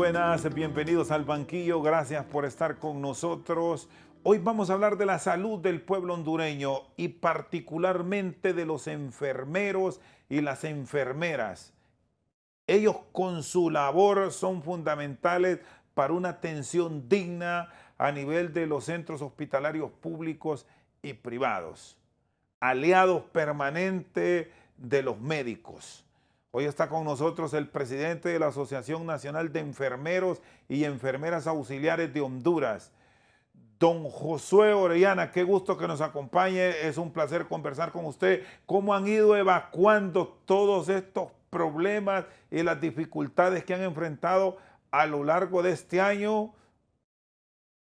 buenas, bienvenidos al banquillo, gracias por estar con nosotros. Hoy vamos a hablar de la salud del pueblo hondureño y particularmente de los enfermeros y las enfermeras. Ellos con su labor son fundamentales para una atención digna a nivel de los centros hospitalarios públicos y privados. Aliados permanentes de los médicos. Hoy está con nosotros el presidente de la Asociación Nacional de Enfermeros y Enfermeras Auxiliares de Honduras, don Josué Orellana. Qué gusto que nos acompañe, es un placer conversar con usted. ¿Cómo han ido evacuando todos estos problemas y las dificultades que han enfrentado a lo largo de este año?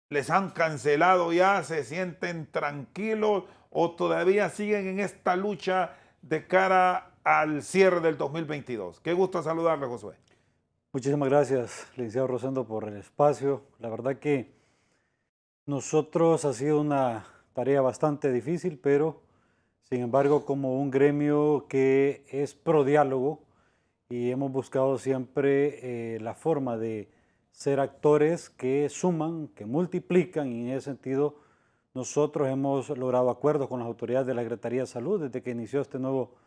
¿Les han cancelado ya? ¿Se sienten tranquilos o todavía siguen en esta lucha de cara al cierre del 2022? Qué gusto saludarle, Josué. Muchísimas gracias, licenciado Rosendo, por el espacio. La verdad que nosotros ha sido una tarea bastante difícil, pero sin embargo como un gremio que es pro diálogo y hemos buscado siempre la forma de ser actores que suman, que multiplican, y en ese sentido nosotros hemos logrado acuerdos con las autoridades de la Secretaría de Salud desde que inició este nuevo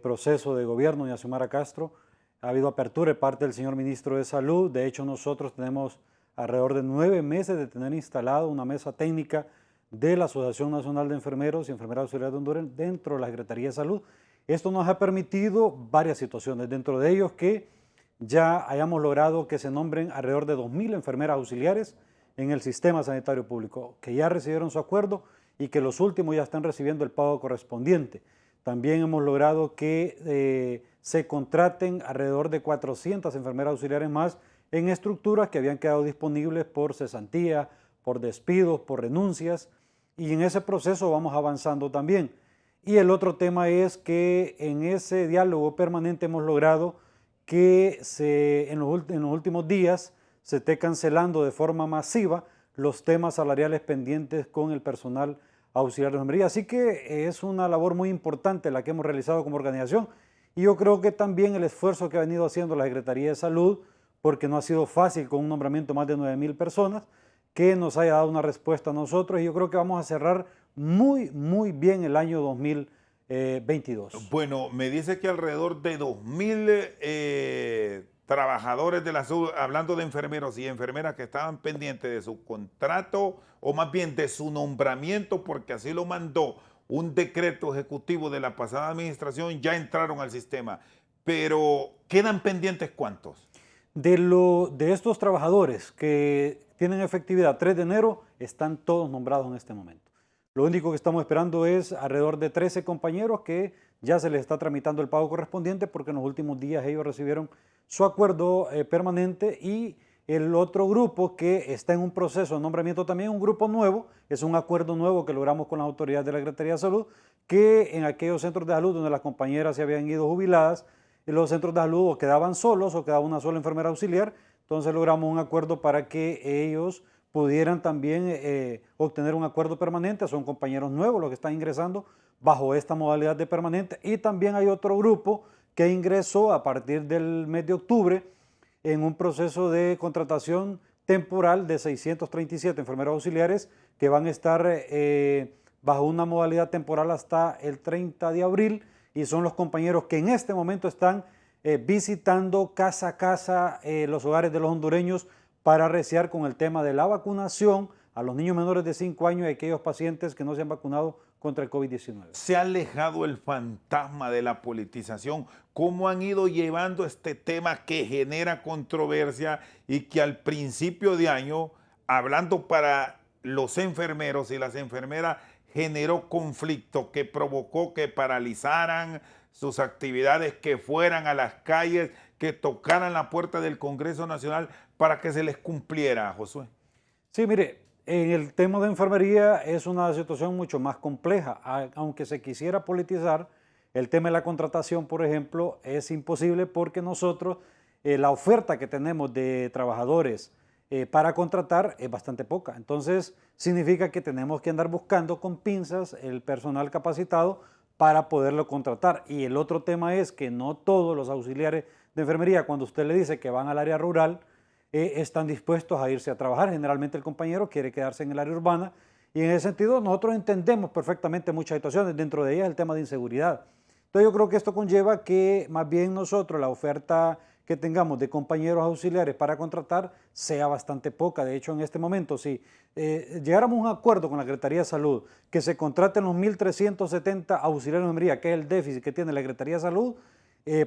proceso de gobierno de Xiomara Castro. Ha habido apertura de parte del señor ministro de Salud. De hecho, nosotros tenemos alrededor de 9 meses de tener instalado una mesa técnica de la Asociación Nacional de Enfermeros y Enfermeras Auxiliares de Honduras dentro de la Secretaría de Salud. Esto nos ha permitido varias situaciones, dentro de ellos que ya hayamos logrado que se nombren alrededor de 2.000 enfermeras auxiliares en el sistema sanitario público, que ya recibieron su acuerdo y que los últimos ya están recibiendo el pago correspondiente. También hemos logrado que se contraten alrededor de 400 enfermeras auxiliares más en estructuras que habían quedado disponibles por cesantía, por despidos, por renuncias, y en ese proceso vamos avanzando también. Y el otro tema es que en ese diálogo permanente hemos logrado que en los últimos días se esté cancelando de forma masiva los temas salariales pendientes con el personal auxiliar de enfermería. Así que es una labor muy importante la que hemos realizado como organización, y yo creo que también el esfuerzo que ha venido haciendo la Secretaría de Salud, porque no ha sido fácil con un nombramiento de más de 9.000 personas, que nos haya dado una respuesta a nosotros, y yo creo que vamos a cerrar muy bien el año 2022. Bueno, me dice que alrededor de 2.000 trabajadores de la salud, hablando de enfermeros y enfermeras que estaban pendientes de su contrato, o más bien de su nombramiento, porque así lo mandó un decreto ejecutivo de la pasada administración, ya entraron al sistema. Pero, ¿quedan pendientes cuántos? De estos trabajadores que tienen efectividad 3 de enero, están todos nombrados en este momento. Lo único que estamos esperando es alrededor de 13 compañeros que ya se les está tramitando el pago correspondiente, porque en los últimos días ellos recibieron su acuerdo permanente, y el otro grupo que está en un proceso de nombramiento también, un grupo nuevo, es un acuerdo nuevo que logramos con las autoridades de la Secretaría de Salud, que en aquellos centros de salud donde las compañeras se habían ido jubiladas, en los centros de salud o quedaban solos o quedaba una sola enfermera auxiliar, entonces logramos un acuerdo para que ellos pudieran también obtener un acuerdo permanente. Son compañeros nuevos los que están ingresando bajo esta modalidad de permanente, y también hay otro grupo que ingresó a partir del mes de octubre en un proceso de contratación temporal de 637 enfermeros auxiliares que van a estar bajo una modalidad temporal hasta el 30 de abril, y son los compañeros que en este momento están visitando casa a casa los hogares de los hondureños para arreciar con el tema de la vacunación a los niños menores de 5 años y aquellos pacientes que no se han vacunado contra el COVID-19. ¿Se ha alejado el fantasma de la politización? ¿Cómo han ido llevando este tema que genera controversia y que al principio de año, hablando para los enfermeros y las enfermeras, generó conflicto que provocó que paralizaran sus actividades, que fueran a las calles, que tocaran la puerta del Congreso Nacional para que se les cumpliera, Josué? Sí, mire, en el tema de enfermería es una situación mucho más compleja. Aunque se quisiera politizar, el tema de la contratación, por ejemplo, es imposible, porque nosotros, la oferta que tenemos de trabajadores para contratar es bastante poca. Entonces, significa que tenemos que andar buscando con pinzas el personal capacitado para poderlo contratar. Y el otro tema es que no todos los auxiliares de enfermería, cuando usted le dice que van al área rural, están dispuestos a irse a trabajar. Generalmente el compañero quiere quedarse en el área urbana y en ese sentido nosotros entendemos perfectamente muchas situaciones, dentro de ellas el tema de inseguridad. Entonces yo creo que esto conlleva que más bien nosotros la oferta que tengamos de compañeros auxiliares para contratar sea bastante poca. De hecho, en este momento, si llegáramos a un acuerdo con la Secretaría de Salud, que se contraten los 1.370 auxiliares de enfermería, que es el déficit que tiene la Secretaría de Salud,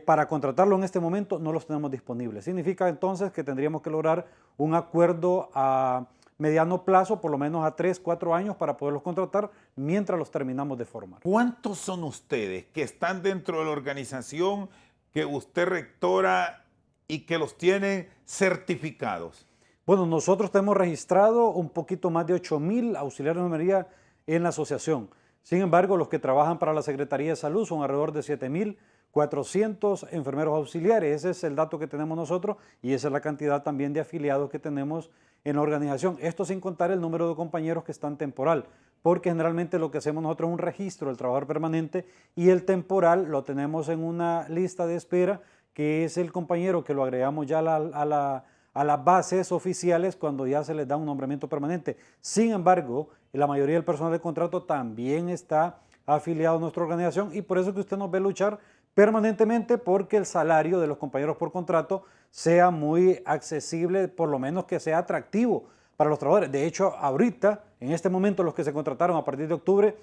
para contratarlo en este momento no los tenemos disponibles. Significa entonces que tendríamos que lograr un acuerdo a mediano plazo, por lo menos a 3, 4 años, para poderlos contratar mientras los terminamos de formar. ¿Cuántos son ustedes que están dentro de la organización que usted rectora y que los tienen certificados? Bueno, nosotros tenemos registrado un poquito más de 8,000 auxiliares de enfermería en la asociación. Sin embargo, los que trabajan para la Secretaría de Salud son alrededor de 7,400 enfermeros auxiliares. Ese es el dato que tenemos nosotros y esa es la cantidad también de afiliados que tenemos en la organización. Esto sin contar el número de compañeros que están temporal, porque generalmente lo que hacemos nosotros es un registro del trabajador permanente y el temporal lo tenemos en una lista de espera, que es el compañero que lo agregamos ya a las bases oficiales cuando ya se les da un nombramiento permanente. Sin embargo, la mayoría del personal de contrato también está afiliado a nuestra organización y por eso que usted nos ve luchar permanentemente porque el salario de los compañeros por contrato sea muy accesible, por lo menos que sea atractivo para los trabajadores. De hecho, ahorita, en este momento, los que se contrataron a partir de octubre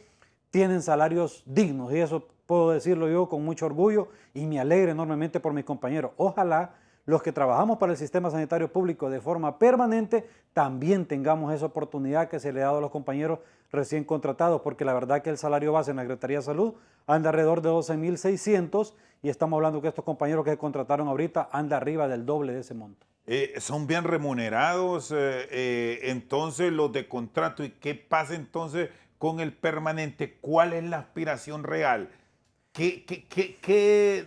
tienen salarios dignos y eso puedo decirlo yo con mucho orgullo y me alegra enormemente por mis compañeros. Ojalá los que trabajamos para el sistema sanitario público de forma permanente también tengamos esa oportunidad que se le ha dado a los compañeros recién contratados, porque la verdad que el salario base en la Secretaría de Salud anda alrededor de 12,600 y estamos hablando que estos compañeros que se contrataron ahorita anda arriba del doble de ese monto. Son bien remunerados, entonces los de contrato. ¿Y qué pasa entonces con el permanente? ¿Cuál es la aspiración real? ¿Qué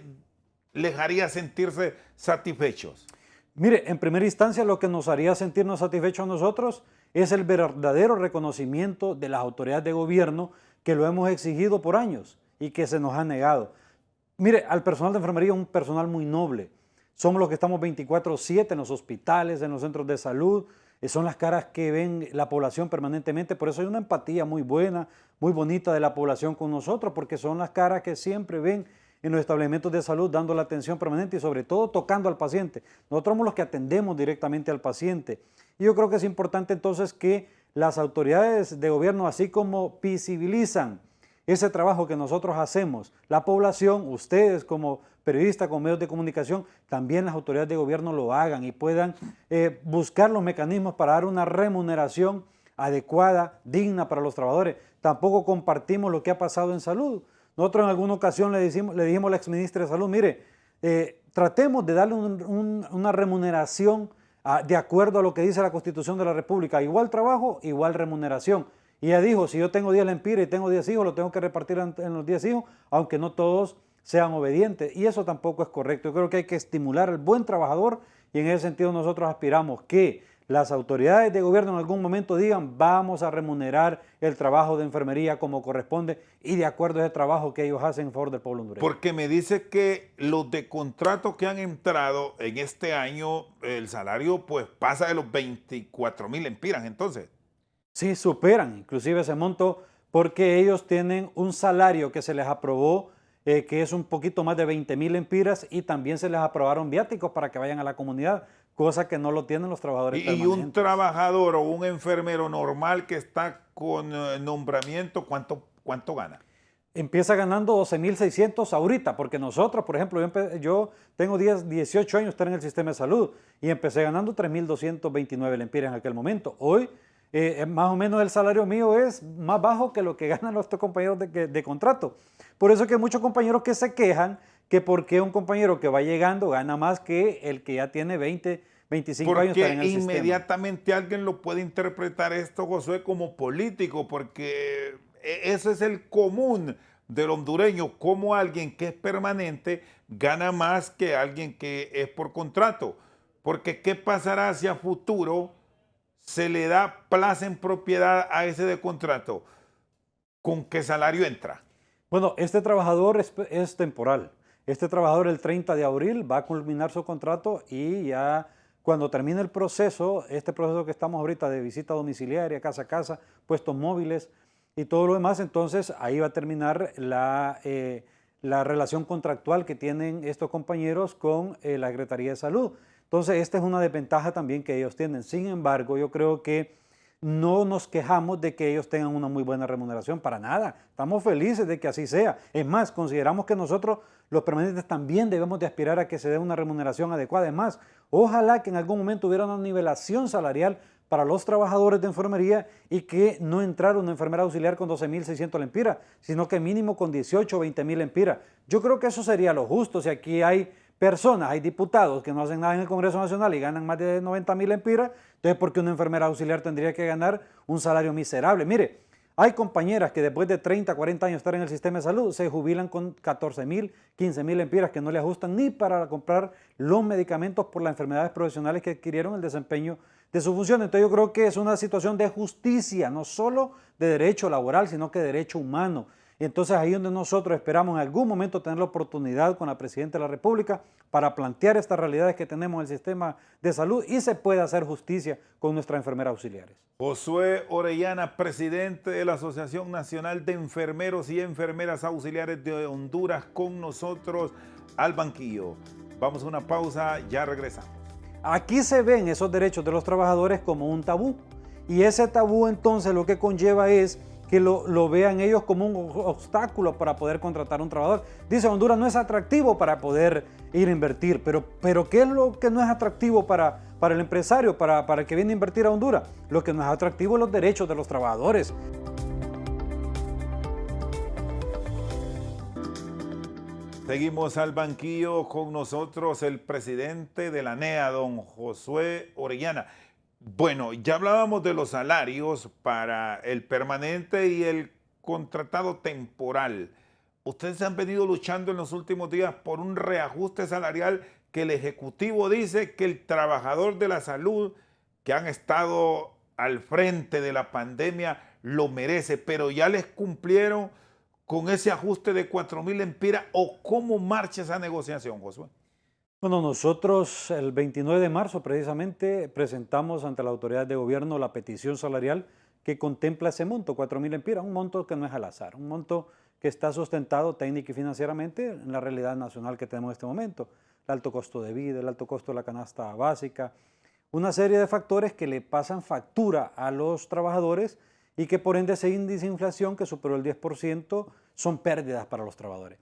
les haría sentirse satisfechos? Mire, en primera instancia lo que nos haría sentirnos satisfechos a nosotros es el verdadero reconocimiento de las autoridades de gobierno que lo hemos exigido por años y que se nos ha negado. Mire, al personal de enfermería es un personal muy noble. Somos los que estamos 24/7 en los hospitales, en los centros de salud. Son las caras que ven la población permanentemente. Por eso hay una empatía muy buena, muy bonita de la población con nosotros, porque son las caras que siempre ven en los establecimientos de salud dando la atención permanente y sobre todo tocando al paciente. Nosotros somos los que atendemos directamente al paciente. Y yo creo que es importante entonces que las autoridades de gobierno, así como visibilizan ese trabajo que nosotros hacemos, la población, ustedes como periodistas, como medios de comunicación, también las autoridades de gobierno lo hagan y puedan buscar los mecanismos para dar una remuneración adecuada, digna para los trabajadores. Tampoco compartimos lo que ha pasado en salud. Nosotros en alguna ocasión le dijimos a la exministra de Salud, mire, tratemos de darle una remuneración de acuerdo a lo que dice la Constitución de la República. Igual trabajo, igual remuneración. Y ella dijo, si yo tengo 10 lempiras y tengo 10 hijos, lo tengo que repartir en los 10 hijos, aunque no todos sean obedientes. Y eso tampoco es correcto. Yo creo que hay que estimular al buen trabajador y en ese sentido nosotros aspiramos que las autoridades de gobierno en algún momento digan vamos a remunerar el trabajo de enfermería como corresponde y de acuerdo a ese trabajo que ellos hacen en favor del pueblo hondureño. Porque me dice que los de contrato que han entrado en este año, el salario pues pasa de los 24,000 lempiras entonces. Sí, superan inclusive ese monto porque ellos tienen un salario que se les aprobó que es un poquito más de 20,000 lempiras y también se les aprobaron viáticos para que vayan a la comunidad, cosa que no lo tienen los trabajadores permanentes. Y un trabajador o un enfermero normal que está con nombramiento, ¿cuánto gana? Empieza ganando 12,600 ahorita, porque nosotros, por ejemplo, yo tengo 18 años de estar en el sistema de salud y empecé ganando 3,229 lempiras en aquel momento. Hoy, más o menos el salario mío es más bajo que lo que ganan nuestros compañeros de contrato. Por eso que hay muchos compañeros que se quejan que por qué un compañero que va llegando gana más que el que ya tiene 20, 25 años porque en el sistema. Inmediatamente alguien lo puede interpretar esto, Josué, como político, porque ese es el común del hondureño, como alguien que es permanente gana más que alguien que es por contrato. Porque ¿qué pasará si a futuro se le da plaza en propiedad a ese de contrato? ¿Con qué salario entra? Bueno, este trabajador es temporal. Este trabajador el 30 de abril va a culminar su contrato y ya Cuando termine el proceso, este proceso que estamos ahorita de visita domiciliaria, casa a casa, puestos móviles y todo lo demás, entonces ahí va a terminar la relación contractual que tienen estos compañeros con la Secretaría de Salud. Entonces, esta es una desventaja también que ellos tienen. Sin embargo, yo creo que no nos quejamos de que ellos tengan una muy buena remuneración, para nada. Estamos felices de que así sea. Es más, consideramos que nosotros, los permanentes, también debemos de aspirar a que se dé una remuneración adecuada. Es más, ojalá que en algún momento hubiera una nivelación salarial para los trabajadores de enfermería y que no entrara una enfermera auxiliar con 12.600 lempiras, sino que mínimo con 18 o 20.000 lempiras. Yo creo que eso sería lo justo. Si aquí hay personas, hay diputados que no hacen nada en el Congreso Nacional y ganan más de 90.000 lempiras, entonces ¿por qué una enfermera auxiliar tendría que ganar un salario miserable? Mire, hay compañeras que después de 30, 40 años de estar en el sistema de salud se jubilan con 14.000, 15.000 lempiras que no le ajustan ni para comprar los medicamentos por las enfermedades profesionales que adquirieron el desempeño de su función. Entonces yo creo que es una situación de justicia, no solo de derecho laboral, sino que de derecho humano. Y entonces ahí donde nosotros esperamos en algún momento tener la oportunidad con la Presidenta de la República para plantear estas realidades que tenemos en el sistema de salud y se pueda hacer justicia con nuestras enfermeras auxiliares. Josué Orellana, presidente de la Asociación Nacional de Enfermeros y Enfermeras Auxiliares de Honduras, con nosotros al banquillo. Vamos a una pausa, ya regresamos. Aquí se ven esos derechos de los trabajadores como un tabú y ese tabú entonces lo que conlleva es que lo vean ellos como un obstáculo para poder contratar a un trabajador. Dice, Honduras no es atractivo para poder ir a invertir, pero ¿qué es lo que no es atractivo para el empresario, para el que viene a invertir a Honduras? Lo que no es atractivo es los derechos de los trabajadores. Seguimos al banquillo, con nosotros el presidente de la ANEA, don Josué Orellana. Bueno, ya hablábamos de los salarios para el permanente y el contratado temporal. Ustedes han venido luchando en los últimos días por un reajuste salarial que el Ejecutivo dice que el trabajador de la salud que han estado al frente de la pandemia lo merece, pero ya les cumplieron con ese ajuste de 4.000 lempiras, o cómo marcha esa negociación, Josué. Bueno, nosotros el 29 de marzo precisamente presentamos ante la autoridad de gobierno la petición salarial que contempla ese monto, 4.000 lempiras, un monto que no es al azar, un monto que está sustentado técnica y financieramente en la realidad nacional que tenemos en este momento, el alto costo de vida, el alto costo de la canasta básica, una serie de factores que le pasan factura a los trabajadores y que por ende ese índice de inflación que superó el 10% son pérdidas para los trabajadores.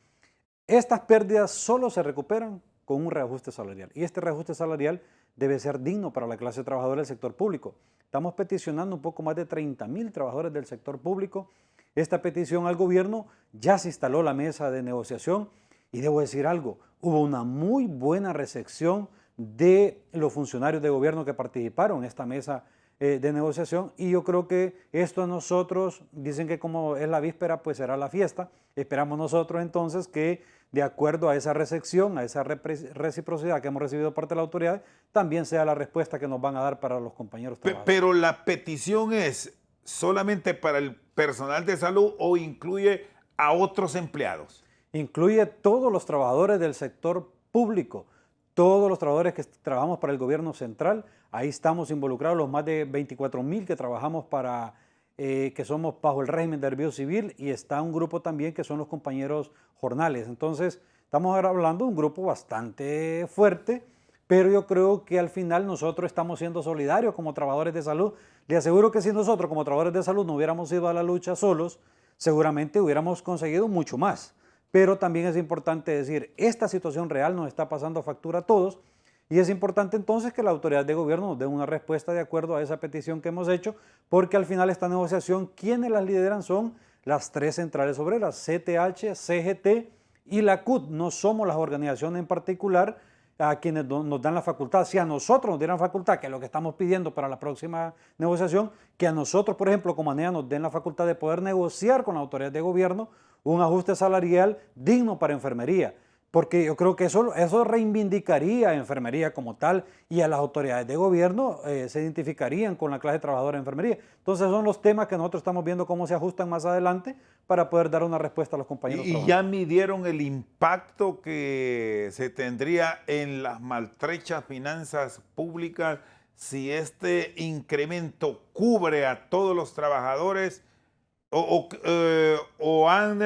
Estas pérdidas solo se recuperan con un reajuste salarial. Y este reajuste salarial debe ser digno para la clase trabajadora del sector público. Estamos peticionando un poco más de 30.000 trabajadores del sector público. Esta petición al gobierno, ya se instaló la mesa de negociación y debo decir algo, hubo una muy buena recepción de los funcionarios de gobierno que participaron en esta mesa de negociación, y yo creo que esto a nosotros, dicen que como es la víspera, pues será la fiesta. Esperamos nosotros entonces que de acuerdo a esa recepción, a esa reciprocidad que hemos recibido de parte de la autoridad, también sea la respuesta que nos van a dar para los compañeros trabajadores. Pero la petición es solamente para el personal de salud o incluye a otros empleados. Incluye todos los trabajadores del sector público, todos los trabajadores que trabajamos para el gobierno central. Ahí estamos involucrados los más de 24.000 que trabajamos para, que somos bajo el régimen de servicio civil, y está un grupo también que son los compañeros jornales. Entonces, estamos ahora hablando de un grupo bastante fuerte, pero yo creo que al final nosotros estamos siendo solidarios como trabajadores de salud. Le aseguro que si nosotros como trabajadores de salud no hubiéramos ido a la lucha solos, seguramente hubiéramos conseguido mucho más. Pero también es importante decir, esta situación real nos está pasando factura a todos, y es importante entonces que la autoridad de gobierno nos dé una respuesta de acuerdo a esa petición que hemos hecho, porque al final esta negociación, quienes las lideran son las tres centrales obreras, CTH, CGT y la CUT. No somos las organizaciones en particular a quienes nos dan la facultad. Si a nosotros nos dieran facultad, que es lo que estamos pidiendo para la próxima negociación, que a nosotros, por ejemplo, como ANEA, nos den la facultad de poder negociar con la autoridad de gobierno un ajuste salarial digno para enfermería, porque yo creo que eso reivindicaría a enfermería como tal y a las autoridades de gobierno se identificarían con la clase trabajadora de enfermería. Entonces son los temas que nosotros estamos viendo cómo se ajustan más adelante para poder dar una respuesta a los compañeros Y trabajadores. ya midieron el impacto que se tendría en las maltrechas finanzas públicas si este incremento cubre a todos los trabajadores o han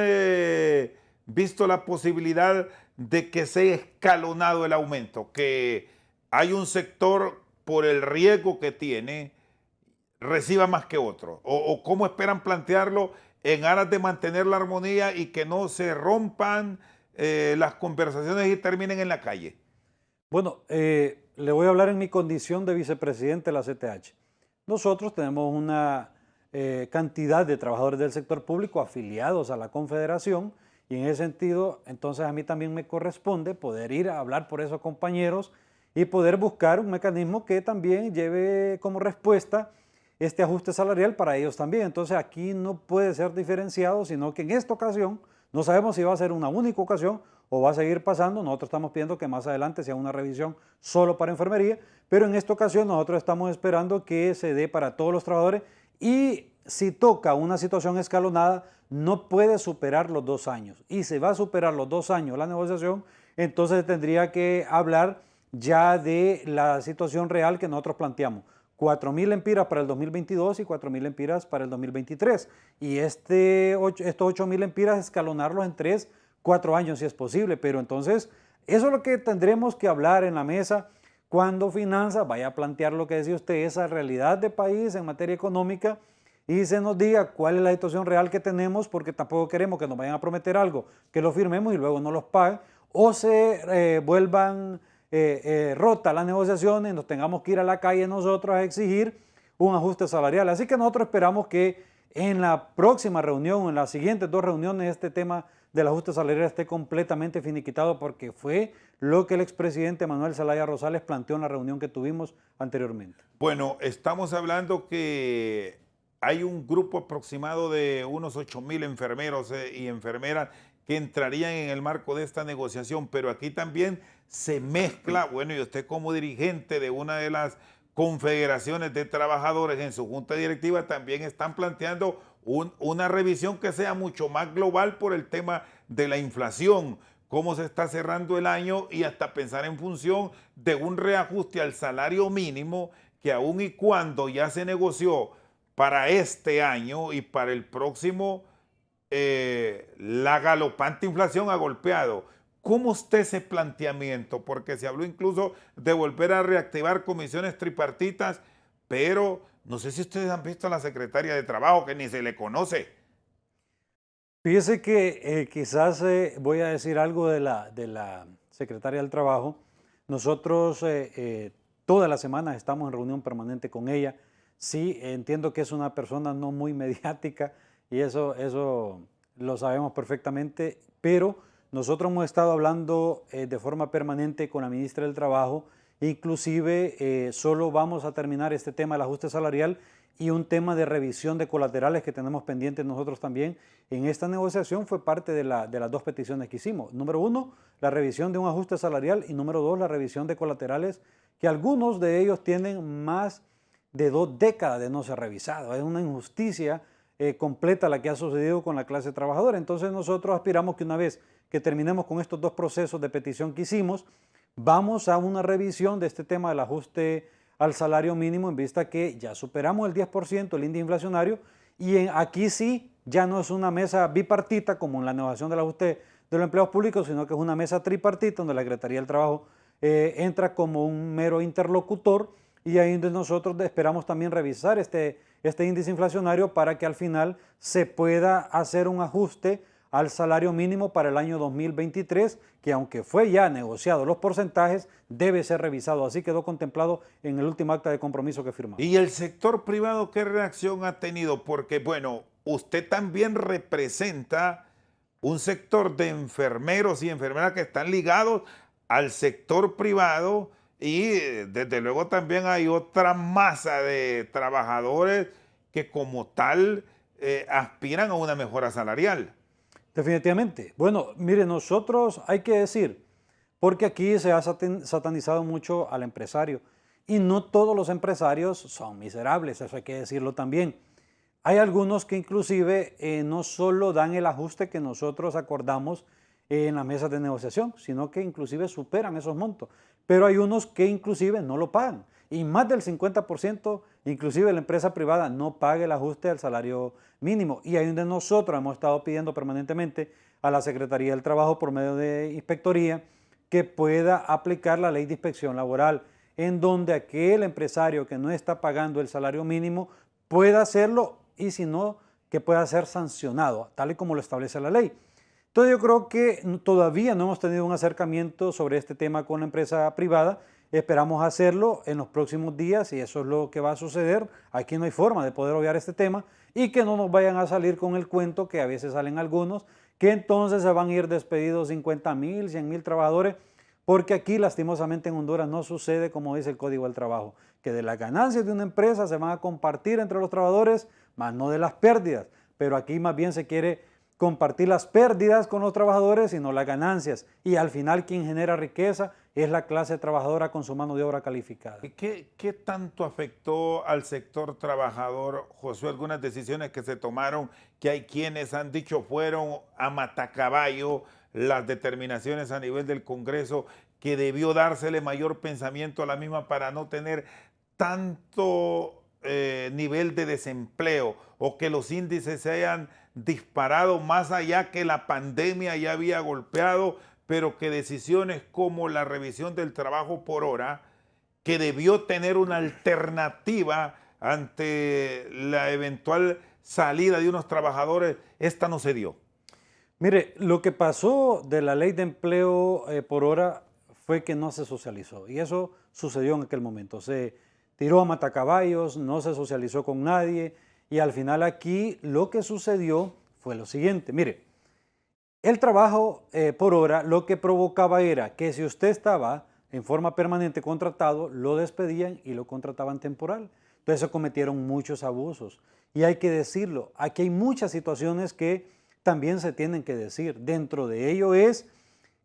visto la posibilidad de que sea escalonado el aumento, que hay un sector por el riesgo que tiene reciba más que otro, o cómo esperan plantearlo en aras de mantener la armonía y que no se rompan las conversaciones y terminen en la calle. Bueno, le voy a hablar en mi condición de vicepresidente de la CTH. Nosotros tenemos una cantidad de trabajadores del sector público afiliados a la Confederación y en ese sentido, entonces a mí también me corresponde poder ir a hablar por esos compañeros y poder buscar un mecanismo que también lleve como respuesta este ajuste salarial para ellos también. Entonces aquí no puede ser diferenciado, sino que en esta ocasión, no sabemos si va a ser una única ocasión o va a seguir pasando. Nosotros estamos pidiendo que más adelante sea una revisión solo para enfermería, pero en esta ocasión nosotros estamos esperando que se dé para todos los trabajadores y si toca una situación escalonada, no puede superar los 2 años. Y si va a superar los 2 años la negociación, entonces tendría que hablar ya de la situación real que nosotros planteamos. 4.000 lempiras para el 2022 y 4.000 lempiras para el 2023. Y estos 8.000 lempiras escalonarlos en 3, 4 años si es posible. Pero entonces, eso es lo que tendremos que hablar en la mesa cuando Finanzas vaya a plantear lo que decía usted, esa realidad de país en materia económica y se nos diga cuál es la situación real que tenemos, porque tampoco queremos que nos vayan a prometer algo, que lo firmemos y luego no los paguen, o se vuelvan rota las negociaciones, nos tengamos que ir a la calle nosotros a exigir un ajuste salarial. Así que nosotros esperamos que en la próxima reunión, en las siguientes 2 reuniones, este tema del ajuste salarial esté completamente finiquitado, porque fue lo que el expresidente Manuel Zelaya Rosales planteó en la reunión que tuvimos anteriormente. Bueno, estamos hablando que hay un grupo aproximado de unos 8.000 enfermeros y enfermeras que entrarían en el marco de esta negociación, pero aquí también se mezcla, bueno, y usted como dirigente de una de las confederaciones de trabajadores en su junta directiva también están planteando una revisión que sea mucho más global por el tema de la inflación, cómo se está cerrando el año y hasta pensar en función de un reajuste al salario mínimo que aun y cuando ya se negoció para este año y para el próximo, la galopante inflación ha golpeado. ¿Cómo está ese planteamiento? Porque se habló incluso de volver a reactivar comisiones tripartitas, pero no sé si ustedes han visto a la secretaria de Trabajo, que ni se le conoce. Fíjese que quizás voy a decir algo de la secretaria del Trabajo. Nosotros todas las semanas estamos en reunión permanente con ella. Sí, entiendo que es una persona no muy mediática y eso lo sabemos perfectamente, pero nosotros hemos estado hablando de forma permanente con la ministra del Trabajo, inclusive solo vamos a terminar este tema del ajuste salarial y un tema de revisión de colaterales que tenemos pendientes nosotros también. En esta negociación fue parte de las 2 peticiones que hicimos. Número 1, la revisión de un ajuste salarial y número 2, la revisión de colaterales, que algunos de ellos tienen más de 2 décadas de no ser revisado. Es una injusticia completa la que ha sucedido con la clase trabajadora. Entonces nosotros aspiramos que una vez que terminemos con estos 2 procesos de petición que hicimos, vamos a una revisión de este tema del ajuste al salario mínimo en vista que ya superamos el 10% el índice inflacionario y aquí sí ya no es una mesa bipartita como en la negociación del ajuste de los empleados públicos, sino que es una mesa tripartita donde la Secretaría del Trabajo entra como un mero interlocutor y ahí donde nosotros esperamos también revisar este índice inflacionario para que al final se pueda hacer un ajuste al salario mínimo para el año 2023, que aunque fue ya negociado los porcentajes, debe ser revisado. Así quedó contemplado en el último acta de compromiso que firmamos. ¿Y el sector privado qué reacción ha tenido? Porque, bueno, usted también representa un sector de enfermeros y enfermeras que están ligados al sector privado y desde luego también hay otra masa de trabajadores que como tal aspiran a una mejora salarial. Definitivamente. Bueno, mire, nosotros hay que decir, porque aquí se ha satanizado mucho al empresario y no todos los empresarios son miserables, eso hay que decirlo también. Hay algunos que inclusive no solo dan el ajuste que nosotros acordamos en las mesas de negociación, sino que inclusive superan esos montos. Pero hay unos que inclusive no lo pagan. Y más del 50%, inclusive la empresa privada, no paga el ajuste al salario mínimo. Y ahí donde nosotros hemos estado pidiendo permanentemente a la Secretaría del Trabajo por medio de inspectoría que pueda aplicar la ley de inspección laboral, en donde aquel empresario que no está pagando el salario mínimo pueda hacerlo y si no, que pueda ser sancionado, tal y como lo establece la ley. Entonces yo creo que todavía no hemos tenido un acercamiento sobre este tema con la empresa privada. Esperamos hacerlo en los próximos días y eso es lo que va a suceder. Aquí no hay forma de poder obviar este tema y que no nos vayan a salir con el cuento que a veces salen algunos, que entonces se van a ir despedidos 50,000, 100,000 trabajadores, porque aquí lastimosamente en Honduras no sucede como dice el Código del Trabajo, que de las ganancias de una empresa se van a compartir entre los trabajadores, más no de las pérdidas. Pero aquí más bien se quiere compartir las pérdidas con los trabajadores y no las ganancias. Y al final quien genera riqueza es la clase trabajadora con su mano de obra calificada. ¿Qué tanto afectó al sector trabajador, Josué, algunas decisiones que se tomaron, que hay quienes han dicho fueron a matacaballo las determinaciones a nivel del Congreso, que debió dársele mayor pensamiento a la misma para no tener tanto nivel de desempleo o que los índices se hayan disparado más allá que la pandemia ya había golpeado, pero que decisiones como la revisión del trabajo por hora, que debió tener una alternativa ante la eventual salida de unos trabajadores, esta no se dio? Mire, lo que pasó de la ley de empleo por hora fue que no se socializó y eso sucedió en aquel momento. Se tiró a matacaballos, no se socializó con nadie y al final aquí lo que sucedió fue lo siguiente. Mire, el trabajo por hora lo que provocaba era que si usted estaba en forma permanente contratado, lo despedían y lo contrataban temporal. Entonces se cometieron muchos abusos. Y hay que decirlo, aquí hay muchas situaciones que también se tienen que decir. Dentro de ello es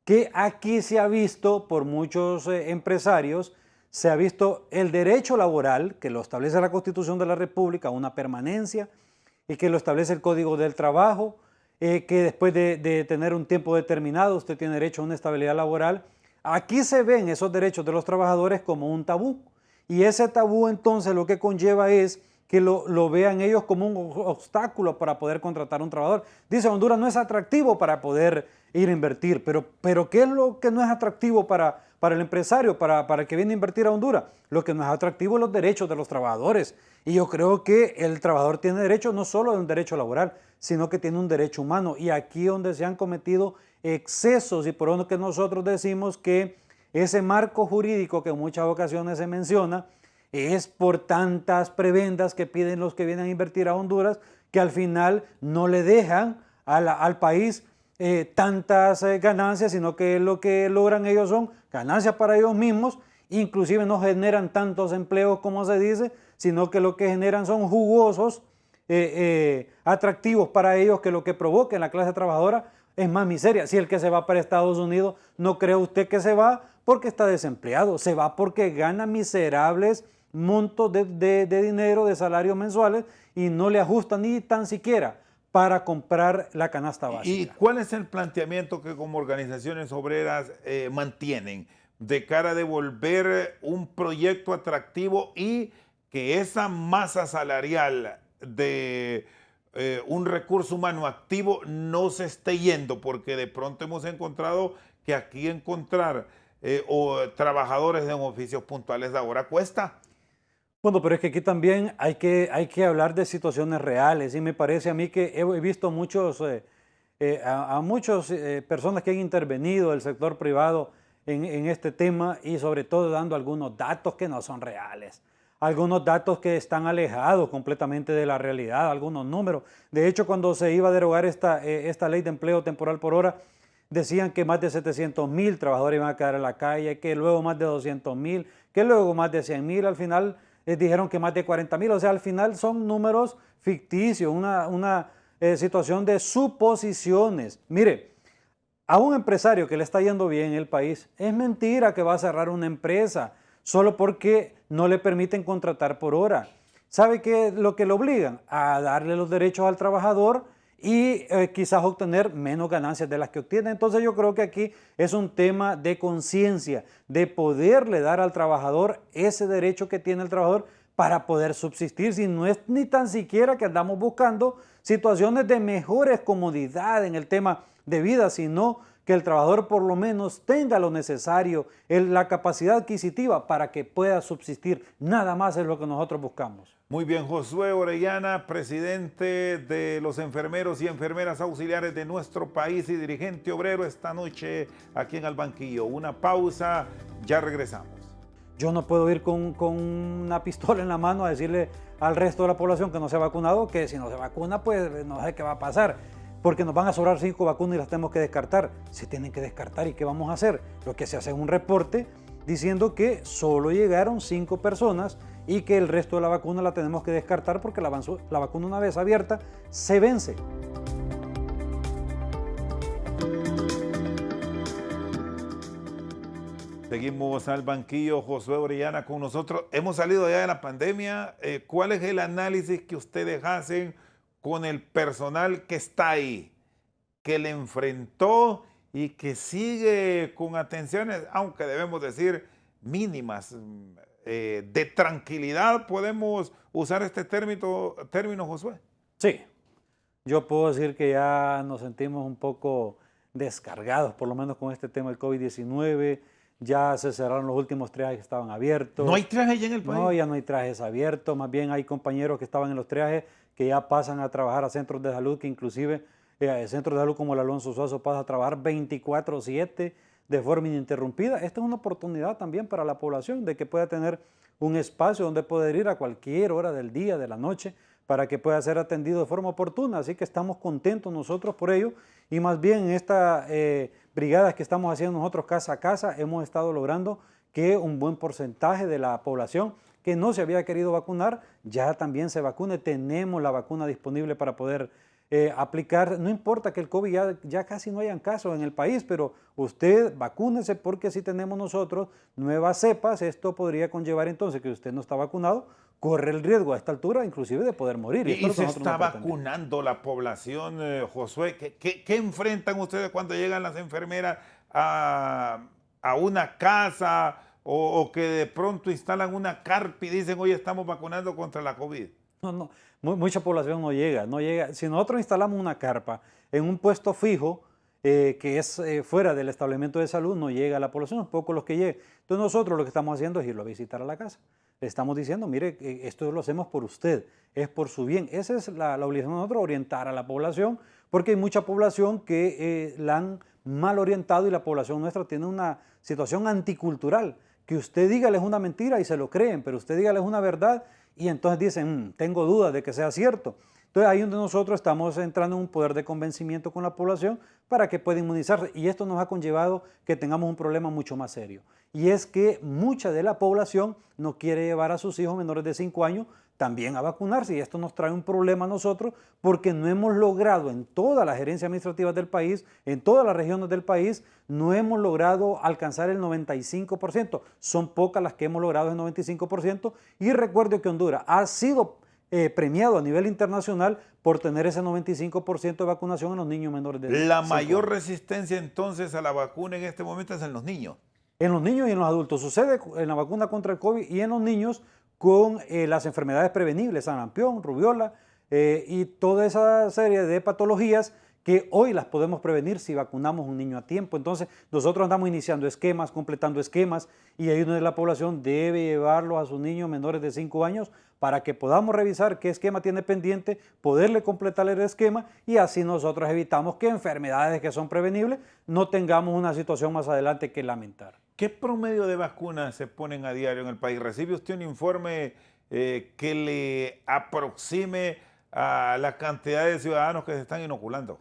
que aquí se ha visto por muchos empresarios, se ha visto el derecho laboral, que lo establece la Constitución de la República, una permanencia, y que lo establece el Código del Trabajo, que después de tener un tiempo determinado usted tiene derecho a una estabilidad laboral. Aquí se ven esos derechos de los trabajadores como un tabú. Y ese tabú entonces lo que conlleva es que lo vean ellos como un obstáculo para poder contratar a un trabajador. Dice, Honduras no es atractivo para poder ir a invertir, pero ¿qué es lo que no es atractivo para el empresario, para el que viene a invertir a Honduras? Lo que no es atractivo es los derechos de los trabajadores. Y yo creo que el trabajador tiene derecho no solo de un derecho laboral, sino que tiene un derecho humano. Y aquí donde se han cometido excesos y por lo que nosotros decimos que ese marco jurídico que en muchas ocasiones se menciona es por tantas prebendas que piden los que vienen a invertir a Honduras que al final no le dejan al país tantas ganancias, sino que lo que logran ellos son ganancias para ellos mismos, inclusive no generan tantos empleos como se dice, sino que lo que generan son jugosos, atractivos para ellos, que lo que provoca en la clase trabajadora es más miseria. Si el que se va para Estados Unidos, no cree usted que se va porque está desempleado, se va porque gana miserables montos de dinero, de salarios mensuales y no le ajusta ni tan siquiera para comprar la canasta básica. ¿Y cuál es el planteamiento que como organizaciones obreras mantienen de cara a devolver un proyecto atractivo y que esa masa salarial de un recurso humano activo no se esté yendo? Porque de pronto hemos encontrado que aquí encontrar trabajadores en oficios puntuales de ahora cuesta. Bueno, pero es que aquí también hay que hablar de situaciones reales y me parece a mí que he visto a muchas personas que han intervenido del sector privado en este tema y sobre todo dando algunos datos que no son reales, algunos datos que están alejados completamente de la realidad, algunos números. De hecho, cuando se iba a derogar esta ley de empleo temporal por hora, decían que más de 700,000 trabajadores iban a quedar en la calle, que luego más de 200,000, que luego más de 100,000, al final dijeron que más de 40,000, o sea, al final son números ficticios, situación de suposiciones. Mire, a un empresario que le está yendo bien en el país, es mentira que va a cerrar una empresa solo porque no le permiten contratar por hora. ¿Sabe qué es lo que le obligan? A darle los derechos al trabajador y quizás obtener menos ganancias de las que obtiene. Entonces yo creo que aquí es un tema de conciencia, de poderle dar al trabajador ese derecho que tiene el trabajador para poder subsistir, si no es ni tan siquiera que andamos buscando situaciones de mejores comodidad en el tema de vida, sino que el trabajador por lo menos tenga lo necesario, la capacidad adquisitiva para que pueda subsistir. Nada más es lo que nosotros buscamos. Muy bien, Josué Orellana, presidente de los enfermeros y enfermeras auxiliares de nuestro país y dirigente obrero esta noche aquí en El Banquillo. Una pausa, ya regresamos. Yo no puedo ir con una pistola en la mano a decirle al resto de la población que no se ha vacunado, que si no se vacuna, pues no sé qué va a pasar, porque nos van a sobrar 5 vacunas y las tenemos que descartar. Se tienen que descartar, ¿y qué vamos a hacer? Lo que se hace es un reporte diciendo que solo llegaron 5 personas y que el resto de la vacuna la tenemos que descartar porque la vacuna, una vez abierta, se vence. Seguimos al banquillo, Josué Orellana con nosotros. Hemos salido ya de la pandemia. ¿Cuál es el análisis que ustedes hacen con el personal que está ahí, que le enfrentó y que sigue con atenciones, aunque debemos decir mínimas, de tranquilidad? ¿Podemos usar este término, Josué? Sí, yo puedo decir que ya nos sentimos un poco descargados, por lo menos con este tema del COVID-19. Ya se cerraron los últimos triajes que estaban abiertos. ¿No hay trajes ya en el país? No, ya no hay trajes abiertos. Más bien hay compañeros que estaban en los triajes que ya pasan a trabajar a centros de salud, que inclusive centros de salud como el Alonso Suazo pasa a trabajar 24/7 de forma ininterrumpida. Esta es una oportunidad también para la población de que pueda tener un espacio donde poder ir a cualquier hora del día, de la noche, para que pueda ser atendido de forma oportuna. Así que estamos contentos nosotros por ello, y más bien en estas brigadas que estamos haciendo nosotros casa a casa hemos estado logrando que un buen porcentaje de la población que no se había querido vacunar ya también se vacune. Tenemos la vacuna disponible para poder aplicar. No importa que el COVID ya casi no hayan casos en el país, pero usted vacúnese, porque si tenemos nosotros nuevas cepas, esto podría conllevar entonces que usted no está vacunado, corre el riesgo a esta altura inclusive de poder morir. ¿Y se está vacunando la población, Josué? ¿Qué enfrentan ustedes cuando llegan las enfermeras a una casa o que de pronto instalan una carpa y dicen, hoy estamos vacunando contra la COVID? No, mucha población no llega. Si nosotros instalamos una carpa en un puesto fijo, que es fuera del establecimiento de salud, no llega a la población, es poco los que llegan. Entonces nosotros lo que estamos haciendo es irlo a visitar a la casa. Le estamos diciendo, mire, esto lo hacemos por usted, es por su bien. Esa es la obligación de nosotros, orientar a la población, porque hay mucha población que la han mal orientado, y la población nuestra tiene una situación anticultural, que usted dígale es una mentira y se lo creen, pero usted dígale es una verdad y entonces dicen, tengo dudas de que sea cierto. Entonces ahí donde nosotros estamos entrando en un poder de convencimiento con la población para que pueda inmunizarse, y esto nos ha conllevado que tengamos un problema mucho más serio, y es que mucha de la población no quiere llevar a sus hijos menores de 5 años también a vacunarse, y esto nos trae un problema a nosotros porque no hemos logrado en todas las gerencias administrativas del país, en todas las regiones del país, no hemos logrado alcanzar el 95%. Son pocas las que hemos logrado el 95%, y recuerdo que Honduras ha sido premiado a nivel internacional por tener ese 95% de vacunación en los niños menores de 5 años. La mayor resistencia entonces a la vacuna en este momento es en los niños. En los niños y en los adultos. Sucede en la vacuna contra el COVID y en los niños con las enfermedades prevenibles, sarampión, rubiola y toda esa serie de patologías que hoy las podemos prevenir si vacunamos a un niño a tiempo. Entonces nosotros andamos iniciando esquemas, completando esquemas, y ahí donde la población debe llevarlos a sus niños menores de 5 años para que podamos revisar qué esquema tiene pendiente, poderle completar el esquema, y así nosotros evitamos que enfermedades que son prevenibles no tengamos una situación más adelante que lamentar. ¿Qué promedio de vacunas se ponen a diario en el país? ¿Recibe usted un informe que le aproxime a la cantidad de ciudadanos que se están inoculando?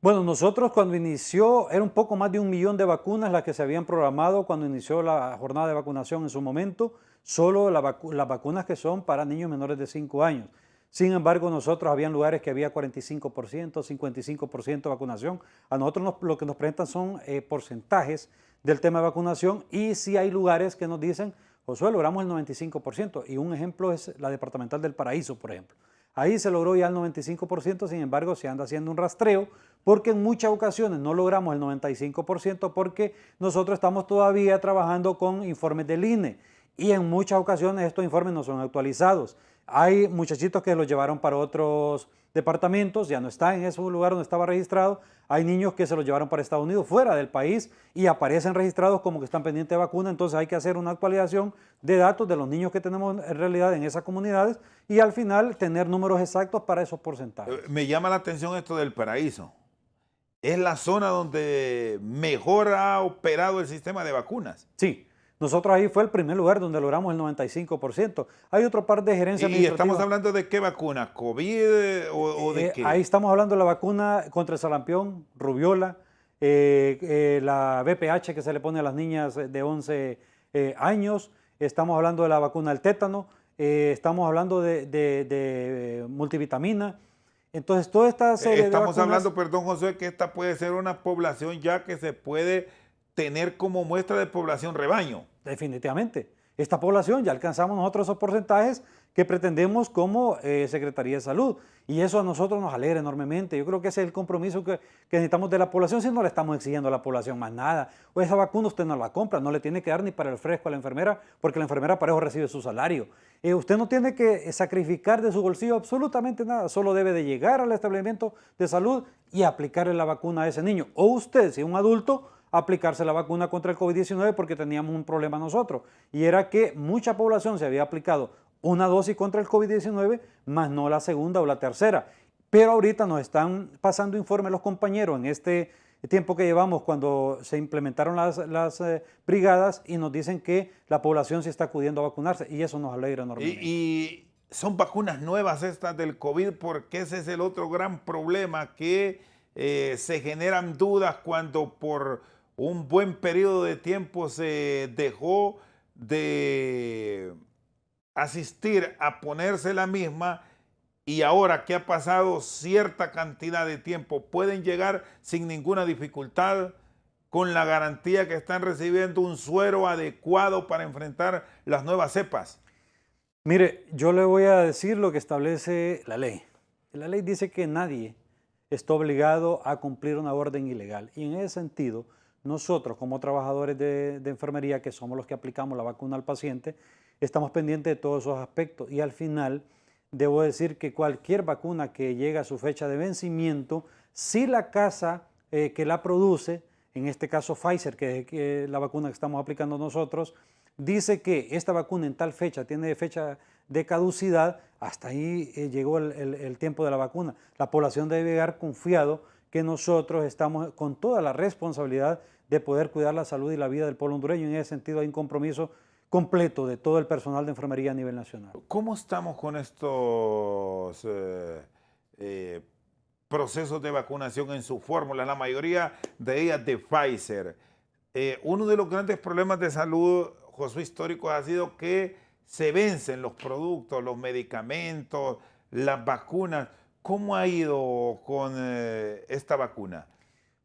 Bueno, nosotros cuando inició, era un poco más de 1 millón de vacunas las que se habían programado cuando inició la jornada de vacunación en su momento, solo las vacunas que son para niños menores de 5 años. Sin embargo, nosotros habían lugares que había 45%, 55% de vacunación. A nosotros lo que nos presentan son porcentajes del tema de vacunación y sí hay lugares que nos dicen, Josué, logramos el 95%. Y un ejemplo es la Departamental del Paraíso, por ejemplo. Ahí se logró ya el 95%, sin embargo, se anda haciendo un rastreo porque en muchas ocasiones no logramos el 95% porque nosotros estamos todavía trabajando con informes del INE y en muchas ocasiones estos informes no son actualizados. Hay muchachitos que los llevaron para otros departamentos, ya no está en ese lugar donde estaba registrado. Hay niños que se los llevaron para Estados Unidos, fuera del país, y aparecen registrados como que están pendientes de vacuna. Entonces hay que hacer una actualización de datos de los niños que tenemos en realidad en esas comunidades y al final tener números exactos para esos porcentajes. Me llama la atención esto del Paraíso. Es la zona donde mejor ha operado el sistema de vacunas. Sí. Nosotros ahí fue el primer lugar donde logramos el 95%. Hay otro par de gerencias ¿Y estamos hablando de qué vacuna? ¿COVID o de qué? Ahí estamos hablando de la vacuna contra el sarampión, rubiola, la VPH que se le pone a las niñas de 11 años. Estamos hablando de la vacuna del tétano. Estamos hablando de multivitamina. Entonces, toda esta serie de Estamos vacunas, hablando, perdón, José, que esta puede ser una población ya que se puede tener como muestra de población rebaño. definitivamente. Esta población ya alcanzamos nosotros esos porcentajes que pretendemos como Secretaría de Salud. Y eso a nosotros nos alegra enormemente. Yo creo que ese es el compromiso que necesitamos de la población, si no le estamos exigiendo a la población más nada. O esa vacuna usted no la compra, no le tiene que dar ni para el fresco a la enfermera, porque la enfermera para eso recibe su salario. Usted no tiene que sacrificar de su bolsillo absolutamente nada, solo debe de llegar al establecimiento de salud y aplicarle la vacuna a ese niño. O usted, si es un adulto, aplicarse la vacuna contra el COVID-19 porque teníamos un problema nosotros, y era que mucha población se había aplicado una dosis contra el COVID-19, más no la segunda o la tercera. Pero ahorita nos están pasando informes los compañeros en este tiempo que llevamos cuando se implementaron las brigadas y nos dicen que la población sí está acudiendo a vacunarse y eso nos alegra enormemente. Y son vacunas nuevas estas del COVID porque ese es el otro gran problema que se generan dudas cuando por un buen periodo de tiempo se dejó de asistir a ponerse la misma y ahora que ha pasado cierta cantidad de tiempo pueden llegar sin ninguna dificultad con la garantía que están recibiendo un suero adecuado para enfrentar las nuevas cepas. Mire, yo le voy a decir lo que establece la ley. La ley dice que nadie está obligado a cumplir una orden ilegal y en ese sentido nosotros como trabajadores de enfermería, que somos los que aplicamos la vacuna al paciente, estamos pendientes de todos esos aspectos y al final debo decir que cualquier vacuna que llegue a su fecha de vencimiento, si la casa que la produce, en este caso Pfizer, que es la vacuna que estamos aplicando nosotros, dice que esta vacuna en tal fecha tiene fecha de caducidad, hasta ahí llegó el tiempo de la vacuna. La población debe llegar confiado que nosotros estamos con toda la responsabilidad de poder cuidar la salud y la vida del pueblo hondureño. En ese sentido hay un compromiso completo de todo el personal de enfermería a nivel nacional. ¿Cómo estamos con estos procesos de vacunación en su fórmula? La mayoría de ellas de Pfizer. Uno de los grandes problemas de salud, Josué, históricos ha sido que se vencen los productos, los medicamentos, las vacunas. ¿Cómo ha ido con esta vacuna?